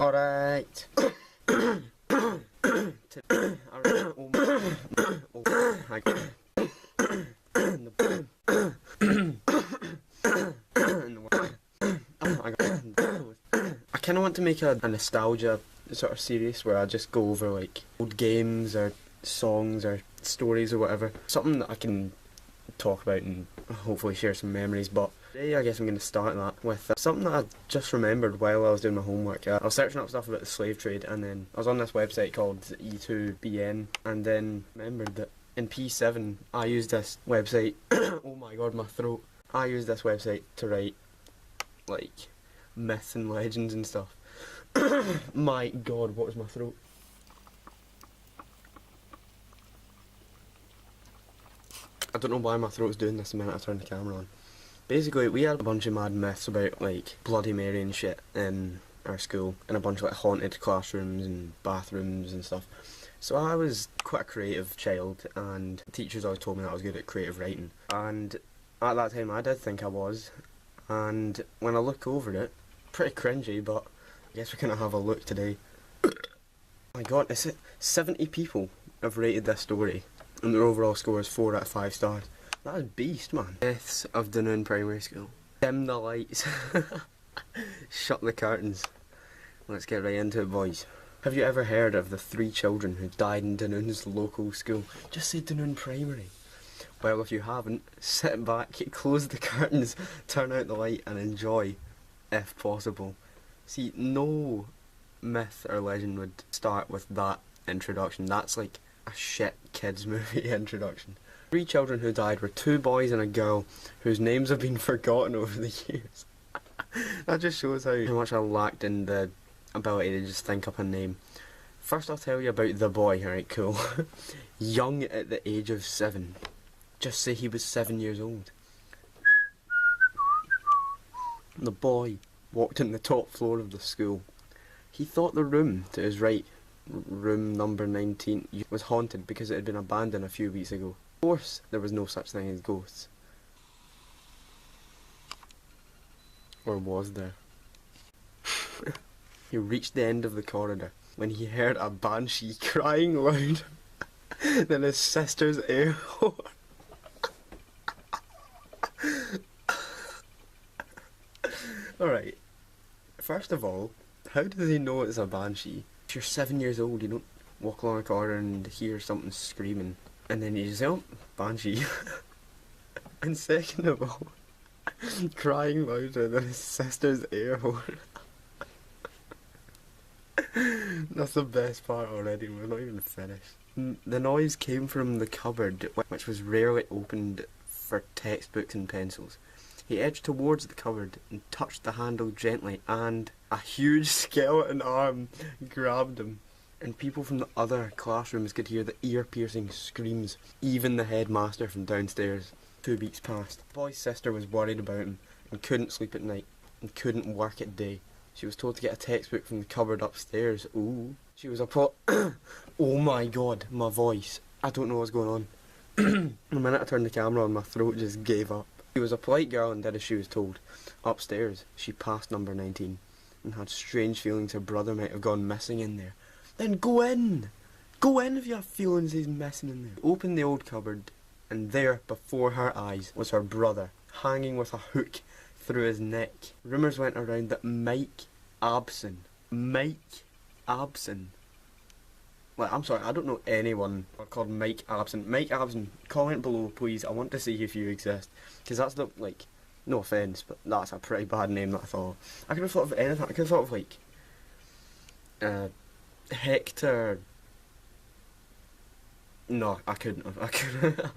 Alright. I kind of want to make a nostalgia sort of series where I just go over like old games or songs or stories or whatever. Something that I can talk about and hopefully share some memories. But today I guess I'm going to start that with something that I just remembered while I was doing my homework. I was searching up stuff about the slave trade, and then I was on this website called E2BN, and then remembered that in P7 I used this website oh my god, my throat. I used this website to write like myths and legends and stuff. My god, what was my throat? I don't know why my throat's doing this the minute I turn the camera on. Basically, we had a bunch of mad myths about like Bloody Mary and shit in our school, and a bunch of like haunted classrooms and bathrooms and stuff. So I was quite a creative child, and teachers always told me that I was good at creative writing. And at that time I did think I was, and when I look over it, pretty cringy, but I guess we're gonna have a look today. My god, is it 70 people have rated this story, and their overall score is 4 out of 5 stars. That is beast, man. Myths of Dunoon Primary School. Dim the lights. Shut the curtains. Let's get right into it, boys. Have you ever heard of the 3 children who died in Dunoon's local school? Just say Dunoon Primary. Well, if you haven't, sit back, close the curtains, turn out the light and enjoy, if possible. See, no myth or legend would start with that introduction. That's like a shit kids movie introduction. 3 children who died were 2 boys and a girl whose names have been forgotten over the years. That just shows how much I lacked in the ability to just think up a name. First I'll tell you about the boy, alright, cool. Young at the age of 7. Just say he was 7 years old. The boy walked in the top floor of the school. He thought the room to his right, room number 19, was haunted because it had been abandoned a few weeks ago. Of course there was no such thing as ghosts. Or was there? He reached the end of the corridor when he heard a banshee crying louder than his sister's air horn. Alright, first of all, how do they know it's a banshee? If you're 7 years old, you don't walk along a corridor and hear something screaming, and then you just say, oh, banshee. And second of all, crying louder than his sister's air horn. That's the best part already, we're not even finished. The noise came from the cupboard, which was rarely opened for textbooks and pencils. He edged towards the cupboard and touched the handle gently, and a huge skeleton arm grabbed him. And people from the other classrooms could hear the ear-piercing screams. Even the headmaster from downstairs. 2 weeks passed. The boy's sister was worried about him and couldn't sleep at night and couldn't work at day. She was told to get a textbook from the cupboard upstairs. Ooh. She was oh my god, my voice. I don't know what's going on. The minute I turned the camera on, my throat just gave up. She was a polite girl and did as she was told. Upstairs, she passed number 19 and had strange feelings her brother might have gone missing in there. Then go in! Go in if you have feelings he's missing in there. Opened the old cupboard, and there, before her eyes, was her brother, hanging with a hook through his neck. Rumours went around that Mike Abson, like, I'm sorry, I don't know anyone called Mike Abson. Mike Abson, comment below please, I want to see if you exist. Because that's the, like, no offence, but that's a pretty bad name that I thought. I could have thought of anything, I could have thought of like, Hector. No, I couldn't have,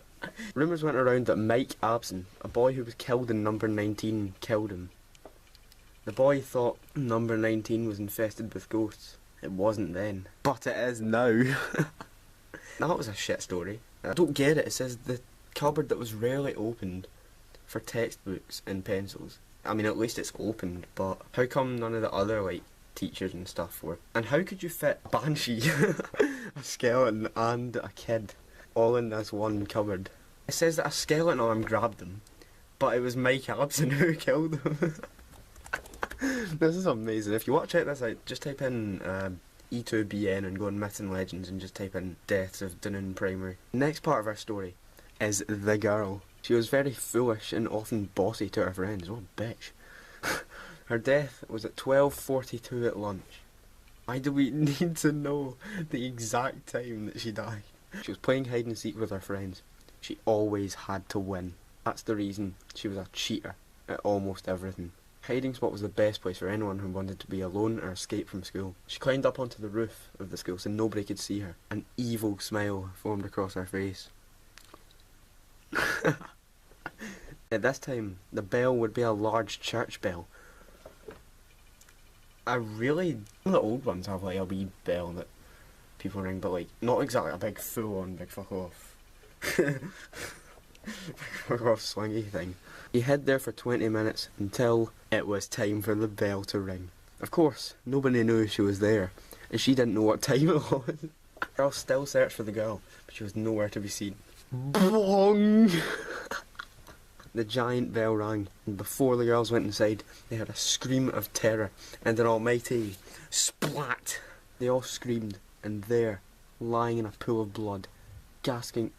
Rumours went around that Mike Abson, a boy who was killed in number 19, killed him. The boy thought number 19 was infested with ghosts. It wasn't then, but it is now. That was a shit story. I don't get it. It says the cupboard that was rarely opened for textbooks and pencils. I mean, at least it's opened, but how come none of the other, like, teachers and stuff were? And how could you fit a banshee, a skeleton and a kid all in this one cupboard? It says that a skeleton arm grabbed them, but it was Mike Abson who killed them. This is amazing. If you want to check this out, just type in E2BN and go on Myths and Legends and just type in deaths of Dunoon Primary. Next part of our story is the girl. She was very foolish and often bossy to her friends. What a bitch. Her death was at 12:42 at lunch. Why do we need to know the exact time that she died? She was playing hide and seek with her friends. She always had to win. That's the reason she was a cheater at almost everything. Hiding spot was the best place for anyone who wanted to be alone or escape from school. She climbed up onto the roof of the school so nobody could see her. An evil smile formed across her face. At this time, the bell would be a large church bell. The old ones have like a wee bell that people ring, but like not exactly a big full-on big fuck off fuck off swingy thing. He hid there for 20 minutes until it was time for the bell to ring. Of course, nobody knew she was there, and she didn't know what time it was. The girl still searched for the girl, but she was nowhere to be seen. Bong! The giant bell rang, and before the girls went inside, they heard a scream of terror and an almighty splat. They all screamed, and there, lying in a pool of blood, gasping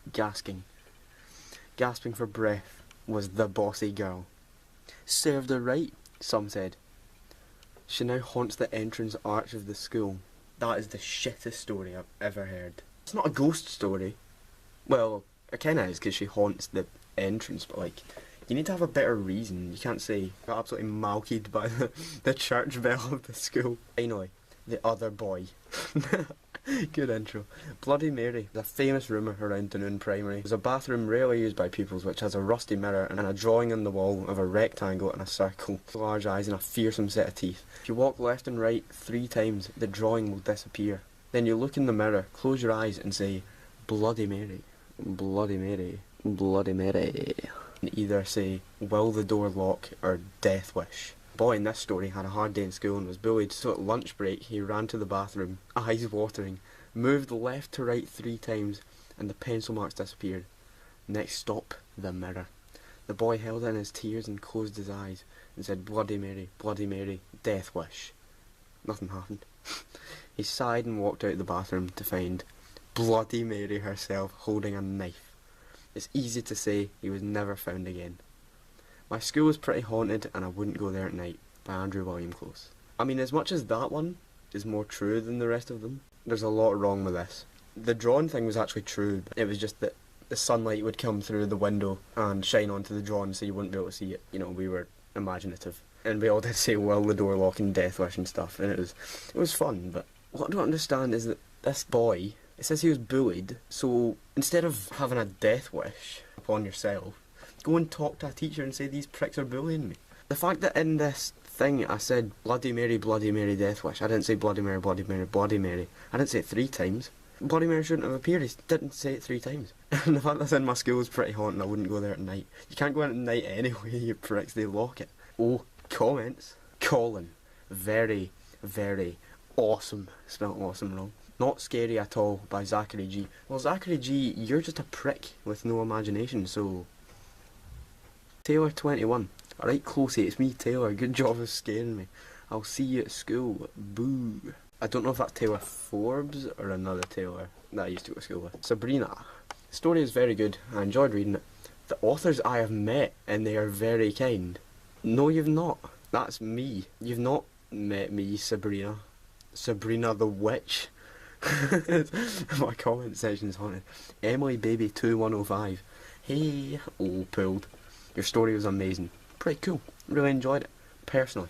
for breath, was the bossy girl. Served her right, some said. She now haunts the entrance arch of the school. That is the shittest story I've ever heard. It's not a ghost story. Well, it kinda is because she haunts the entrance, but like, you need to have a better reason. You can't say got absolutely malkied by the church bell of the school. Finally, the other boy. Good intro. Bloody Mary is a famous rumour around Dunoon Primary. It was a bathroom rarely used by pupils which has a rusty mirror and a drawing on the wall of a rectangle and a circle, large eyes and a fearsome set of teeth. If you walk left and right 3 times, the drawing will disappear. Then you look in the mirror, close your eyes and say, Bloody Mary, Bloody Mary, Bloody Mary. And either say, will the door lock or death wish. The boy in this story had a hard day in school and was bullied, so at lunch break he ran to the bathroom, eyes watering, moved left to right 3 times, and the pencil marks disappeared. Next stop, the mirror. The boy held in his tears and closed his eyes and said, Bloody Mary, death wish. Nothing happened. He sighed and walked out of the bathroom to find Bloody Mary herself holding a knife. It's easy to say he was never found again. My school was pretty haunted and I wouldn't go there at night, by Andrew William Close. I mean, as much as that one is more true than the rest of them, there's a lot wrong with this. The drawn thing was actually true, but it was just that the sunlight would come through the window and shine onto the drawn so you wouldn't be able to see it. You know, we were imaginative. And we all did say, well, the door lock and death wish and stuff, and it was fun, but what I don't understand is that this boy, it says he was bullied, so instead of having a death wish upon yourself, go and talk to a teacher and say these pricks are bullying me. The fact that in this thing I said Bloody Mary, death wish, I didn't say Bloody Mary, Bloody Mary, Bloody Mary. I didn't say it 3 times. Bloody Mary shouldn't have appeared, he didn't say it 3 times. And the fact that's in my school is pretty haunting, I wouldn't go there at night. You can't go in at night anyway, you pricks, they lock it. Oh, comments. Colin. Very, very awesome. Spelled awesome wrong. Not Scary at All by Zachary G. Well, Zachary G, you're just a prick with no imagination, so... Taylor21. Alright, Closey, it's me, Taylor. Good job of scaring me. I'll see you at school. Boo. I don't know if that's Taylor Forbes or another Taylor that I used to go to school with. Sabrina. The story is very good. I enjoyed reading it. The authors I have met, and they are very kind. No, you've not. That's me. You've not met me, Sabrina. Sabrina the Witch. My comment section's haunted. Emily Baby 2105. Hey, all pulled. Your story was amazing. Pretty cool. Really enjoyed it. Personally.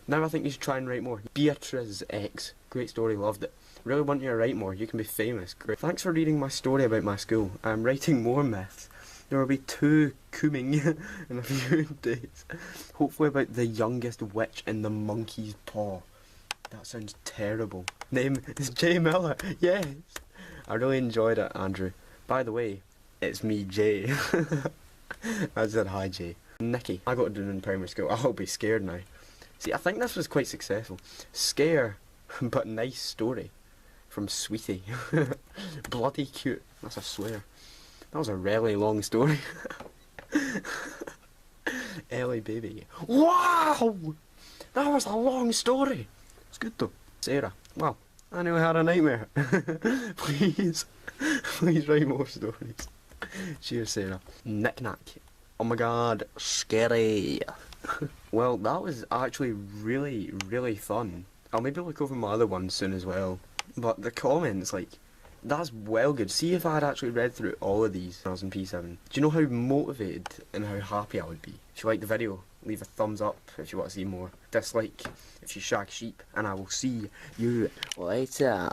Now I think you should try and write more. Beatrice X. Great story, loved it. Really want you to write more. You can be famous. Great. Thanks for reading my story about my school. I'm writing more myths. There will be 2 coming in a few days. Hopefully about the youngest witch in the monkey's paw. That sounds terrible. Name is Jay Miller. Yes. I really enjoyed it, Andrew. By the way, it's me, Jay. I said hi, Jay. Nikki. I got to do it in primary school. I'll be scared now. See, I think this was quite successful. Scare, but nice story. From Sweetie. Bloody cute. That's a swear. That was a really long story. Ellie Baby. Wow! That was a long story. It's good though. Sarah, well, I nearly had a nightmare. Please, please write more stories. Cheers, Sarah. Knick-knack. Oh my god, scary. Well, that was actually really, really fun. I'll maybe look over my other ones soon as well. But the comments, like, that's well good. See if I had actually read through all of these when I was in P7. Do you know how motivated and how happy I would be? If you like the video, leave a thumbs up if you want to see more. Dislike if you shag sheep, and I will see you later.